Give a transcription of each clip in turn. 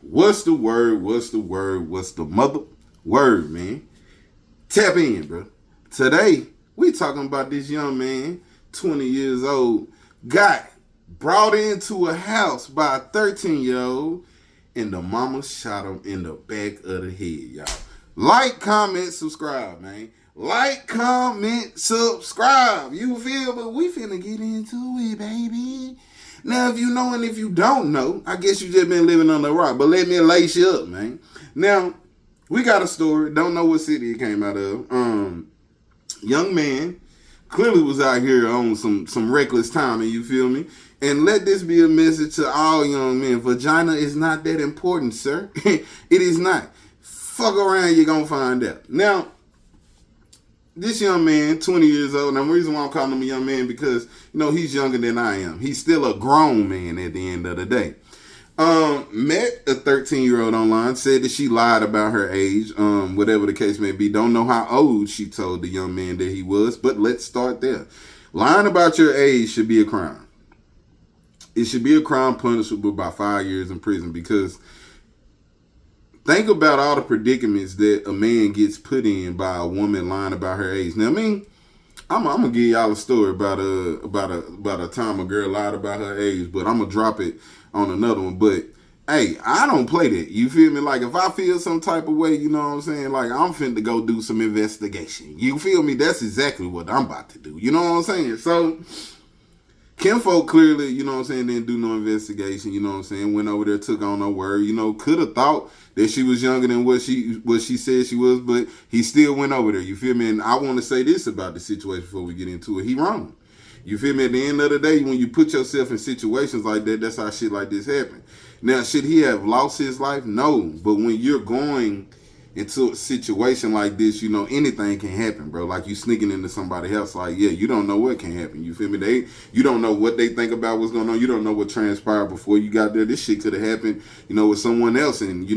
What's the word? What's the word? What's the mother word, man? Tap in, bro. Today, we talking about this young man, 20 years old, got brought into a house by a 13-year-old, and the mama shot him in the back of the head, y'all. Like, comment, subscribe, man. Like, comment, subscribe. You feel? But we finna get into it, baby. Now, if you know and if you don't know, I guess you just been living on the rock. But let me lace you up, man. Now, we got a story. Don't know what city it came out of. Young man clearly was out here on some reckless timing, you feel me? And let this be a message to all young men. Vagina is not that important, sir. It is not. Fuck around, you're gonna find out. Now, this young man, 20 years old, and the reason why I'm calling him a young man because, he's younger than I am. He's still a grown man at the end of the day. Met a 13-year-old online, said that she lied about her age, whatever the case may be. Don't know how old she told the young man that he was, but let's start there. Lying about your age should be a crime. It should be a crime punishable by 5 years in prison because think about all the predicaments that a man gets put in by a woman lying about her age. Now, I'm gonna give y'all a story about a time a girl lied about her age, but I'm gonna drop it on another one. But hey, I don't play that. You feel me? Like if I feel some type of way, you know what I'm saying? Like I'm finna go do some investigation. You feel me? That's exactly what I'm about to do. You know what I'm saying? So Kinfolk clearly, you know what I'm saying, didn't do no investigation, you know what I'm saying, went over there, took on her word, could have thought that she was younger than what she said she was, but he still went over there, you feel me? And I want to say this about the situation before we get into it. He wrong. You feel me? At the end of the day, when you put yourself in situations like that, that's how shit like this happen. Now, should he have lost his life? No. But when you're going into a situation like this, anything can happen, bro. Like you sneaking into somebody's house, like, yeah, you don't know what can happen. You feel me? You don't know what they think about what's going on. You don't know what transpired before you got there. This shit could have happened, with someone else, and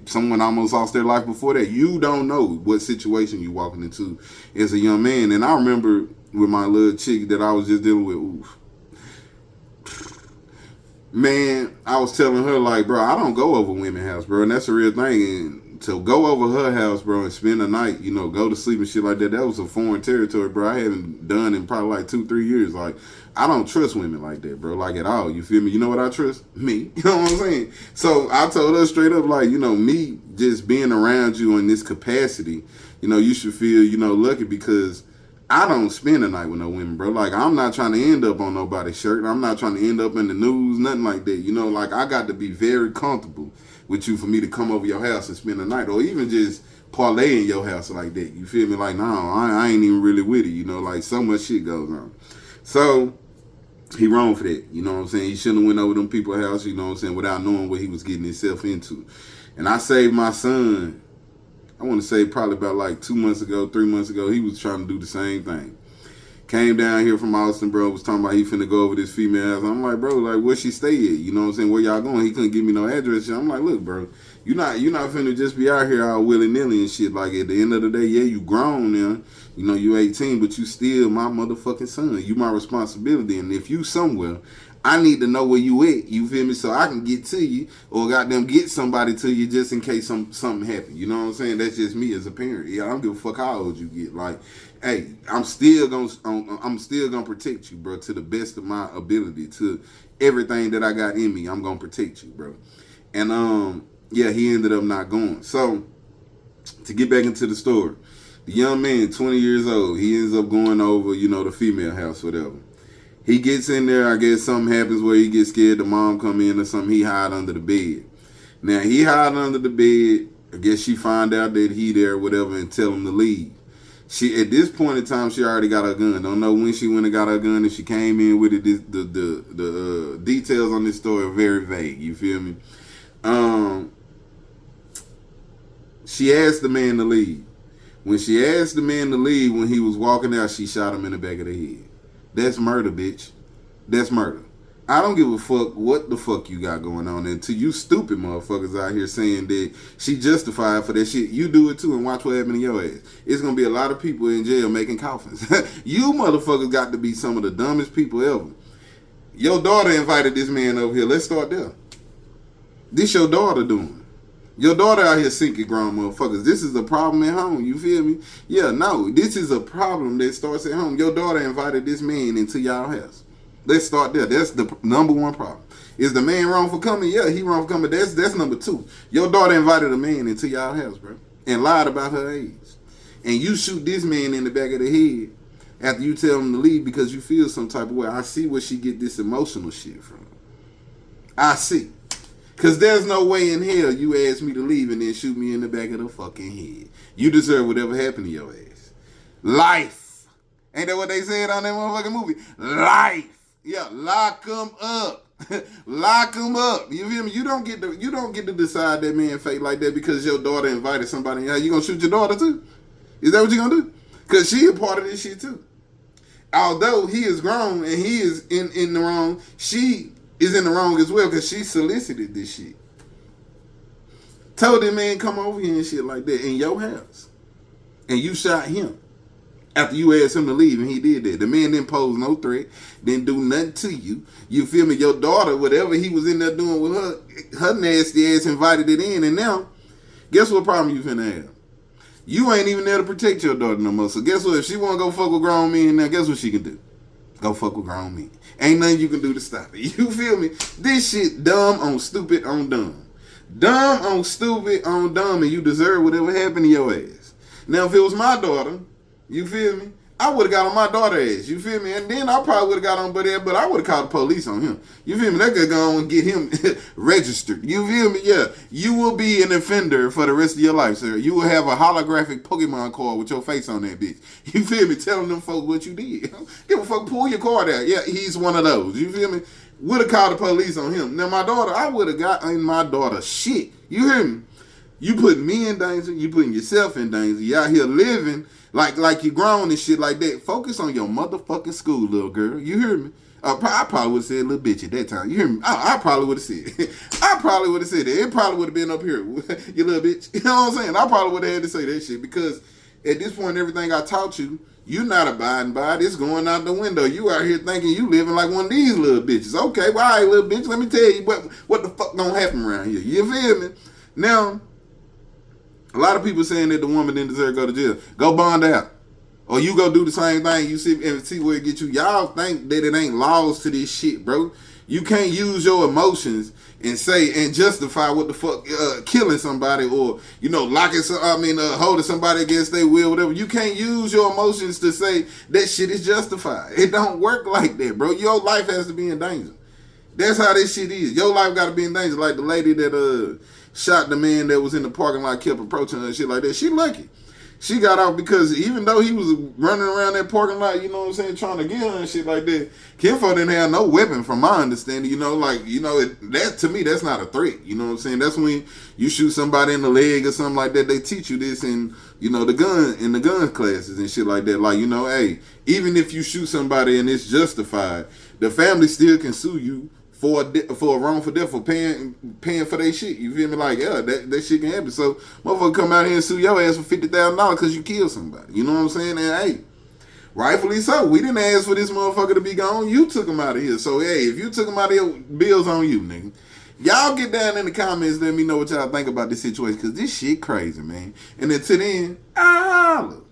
someone almost lost their life before that. You don't know what situation you walking into as a young man. And I remember with my little chick that I was just dealing with, man, I was telling her, like, bro, I don't go over women's house, bro, and that's a real thing. And to go over her house, bro, and spend the night, go to sleep and shit like that, that was a foreign territory, bro. I haven't done in probably like 2-3 years. Like, I don't trust women like that, bro, like at all. You feel me? You know what I trust? Me. You know what I'm saying? So I told her straight up, like, me just being around you in this capacity, you should feel, lucky because I don't spend the night with no women, bro. Like, I'm not trying to end up on nobody's shirt. I'm not trying to end up in the news, nothing like that. Like, I got to be very comfortable with you for me to come over your house and spend the night, or even just parlay in your house like that. You feel me? Like, no, I ain't even really with it. Like, so much shit goes on. So, he wrong for that. You know what I'm saying? He shouldn't have went over them people's house, you know what I'm saying, without knowing what he was getting himself into. And I saved my son, I want to say probably about like 2 months ago, 3 months ago. He was trying to do the same thing. Came down here from Austin, bro, was talking about he finna go over this female house. I'm like, bro, like, where she stay at? You know what I'm saying? Where y'all going? He couldn't give me no address. I'm like, look, bro, you not finna just be out here all willy-nilly and shit. Like, at the end of the day, yeah, you grown now. You 18, but you still my motherfucking son. You my responsibility. And if you somewhere, I need to know where you at, you feel me, so I can get to you or goddamn get somebody to you just in case something happen. You know what I'm saying? That's just me as a parent. Yeah, I don't give a fuck how old you get. Like, hey, I'm still gonna protect you, bro, to the best of my ability. To everything that I got in me, I'm gonna protect you, bro. And yeah, he ended up not going. So to get back into the story, the young man, 20 years old, he ends up going over, the female house, whatever. He gets in there, I guess something happens where he gets scared, the mom come in or something, he hide under the bed. Now, he hide under the bed, I guess she find out that he there, whatever, and tell him to leave. She, at this point in time, she already got her gun. Don't know when she went and got her gun, if she came in with it. The details on this story are very vague, you feel me? She asked the man to leave. When she asked the man to leave, when he was walking out, she shot him in the back of the head. That's murder, bitch. That's murder. I don't give a fuck what the fuck you got going on. And to you stupid motherfuckers out here saying that she justified for that shit, you do it too and watch what happen to your ass. It's going to be a lot of people in jail making coffins. You motherfuckers got to be some of the dumbest people ever. Your daughter invited this man over here. Let's start there. This your daughter doing. Your daughter out here sinking grown motherfuckers. This is a problem at home. You feel me? Yeah, no. This is a problem that starts at home. Your daughter invited this man into y'all house. Let's start there. That's the number one problem. Is the man wrong for coming? Yeah, he wrong for coming. That's number two. Your daughter invited a man into y'all house, bro, and lied about her age. And you shoot this man in the back of the head after you tell him to leave because you feel some type of way. I see where she get this emotional shit from. I see. Because there's no way in hell you ask me to leave and then shoot me in the back of the fucking head. You deserve whatever happened to your ass. Life. Ain't that what they said on that motherfucking movie? Life. Yeah, lock them up. Lock them up. You feel me? You don't get to decide that man fate like that because your daughter invited somebody. You gonna shoot your daughter too? Is that what you gonna do? Because she a part of this shit too. Although he is grown and he is in the wrong, she is in the wrong as well because she solicited this shit. Told that man come over here and shit like that in your house. And you shot him after you asked him to leave and he did that. The man didn't pose no threat, didn't do nothing to you. You feel me? Your daughter, whatever he was in there doing with her nasty ass invited it in. And now, guess what problem you finna have? You ain't even there to protect your daughter no more. So guess what? If she want to go fuck with grown men now, guess what she can do? Go fuck with grown men. Ain't nothing you can do to stop it. You feel me? This shit dumb on stupid on dumb. Dumb on stupid on dumb, and you deserve whatever happened to your ass. Now, if it was my daughter, you feel me? I would have got on my daughter's ass. You feel me? And then I probably would have got on Buddy, but I would have called the police on him. You feel me? They could go on and get him registered. You feel me? Yeah. You will be an offender for the rest of your life, sir. You will have a holographic Pokemon card with your face on that bitch. You feel me? Telling them folks what you did. Give a fuck, pull your card out. Yeah, he's one of those. You feel me? Would have called the police on him. Now, my daughter, I would have got in my daughter shit. You hear me? You putting me in danger. You putting yourself in danger. You out here living like you grown and shit like that. Focus on your motherfucking school, little girl. You hear me? I probably would have said little bitch at that time. You hear me? I probably would have said it. I probably would have said it. It probably would have been up here. You little bitch. You know what I'm saying? I probably would have had to say that shit because at this point, everything I taught you, you not abiding by it. It's going out the window. You out here thinking you living like one of these little bitches. Okay, well, all right, little bitch, let me tell you what the fuck gonna happen around here. You feel me? Now, a lot of people saying that the woman didn't deserve to go to jail. Go bond out. Or you go do the same thing. You see where it gets you. Y'all think that it ain't laws to this shit, bro. You can't use your emotions and say and justify what the fuck killing somebody or holding somebody against their will, whatever. You can't use your emotions to say that shit is justified. It don't work like that, bro. Your life has to be in danger. That's how this shit is. Your life got to be in danger. Like the lady that shot the man that was in the parking lot, kept approaching her and shit like that. She lucky. She got off because even though he was running around that parking lot, you know what I'm saying, trying to get her and shit like that, Kinfolk didn't have no weapon from my understanding, that to me, that's not a threat, you know what I'm saying? That's when you shoot somebody in the leg or something like that, they teach you this in, the gun classes and shit like that. Like, hey, even if you shoot somebody and it's justified, the family still can sue you for a wrongful death for paying for their shit. You feel me? Like, yeah, that shit can happen. So, motherfucker come out here and sue your ass for $50,000 because you killed somebody. You know what I'm saying? And hey, rightfully so. We didn't ask for this motherfucker to be gone. You took him out of here. So, hey, if you took him out of here, bills on you, nigga. Y'all get down in the comments. Let me know what y'all think about this situation because this shit crazy, man. And until then, I holla.